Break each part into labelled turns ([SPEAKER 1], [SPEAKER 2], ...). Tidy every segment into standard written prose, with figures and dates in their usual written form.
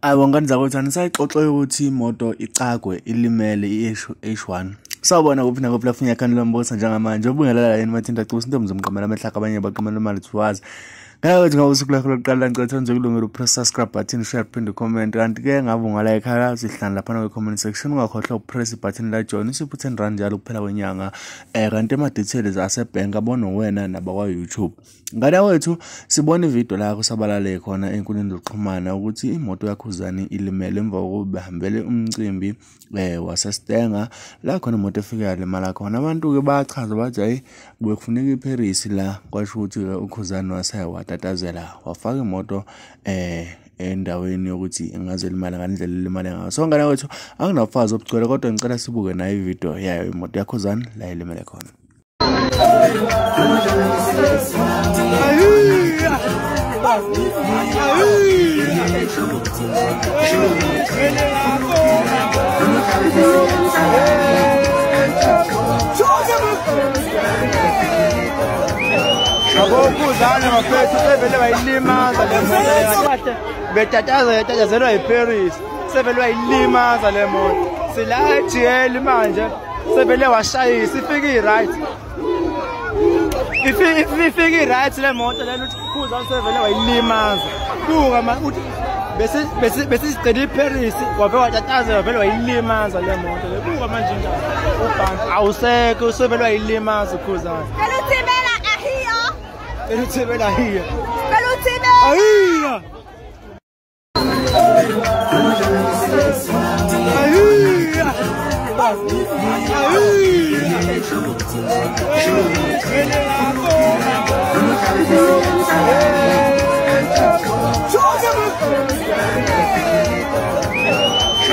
[SPEAKER 1] Ayibongani zakwethani sayixoxe ukuthi imoto icagwe ilimele i-H1. Sawubona kuphi nakuphi lapho ngiyakhanela umbosa njengamanje ubungelela yini mathinta cusa into mzomqamela amehlaka abanye baqamela imali twazi. Ngeke nje ngawusuku lakho lokuqala ngicela nje kulungela upress subscribe button share phinde comment kanti ke ngabe ungalike hala sihlala lapha na comment section ungakhohlwa ukupress button la join isiphu 10 rand njalo kuphela kwenyanga kanti ama details asebhenki abona wena nabakwa YouTube. Ngane wethu sibona ivideo la kusabalale khona enkundleni zokuxhumana ukuthi imoto yakho uzani ilimele emva kokuba hambele umcimbi waseStenga la khona imoto efika lemala khona abantu ke bachaza bathi hayi kufuneka iParis la kwasho ukuthi ukhuzani wasewatatazela wafaka imoto endaweni yokuthi ingaze limala ngandlela limale ngayo. So ngane wethu akunafazi obucwele kodwa ngicela sibuke nayo ivideo yayo imoto yakho uzani la ilimele khona.
[SPEAKER 2] Abokuzana mafethu sevele bayilimaza le moto betatazelwa iParis sevele bayilimaza le moto sila eGL manje sevele washayisa ifike iright ifike iright le moto lelo ukuzana sevele bayilimaza buka manje uthi bese siqede iParis wabe watatazela vele wayilimaza le moto buka manje njalo ubhanki awusekho sevele wayilimaza ukuzana Pelutibela here. Pelutibela here.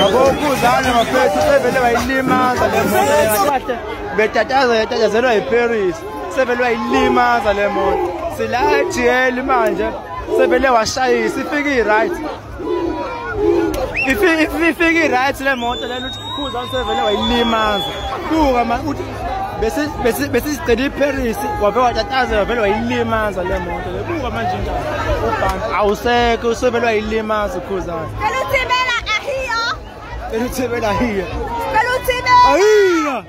[SPEAKER 2] Abokuzana mafethu sevele bayilimaza le moto betatazelwa iParis sevele bayilimaza le moto sila eGL manje sevele washayisa ifike iright ifike iright le moto lelo ukuzana sevele wayilimaza buka manje uthi bese siqede iParis wabe watatazela vele wayilimaza le moto buka manje njalo ubhanki awusekho sevele wayilimaza ukuzana Pelutibela here. Pelutibela here.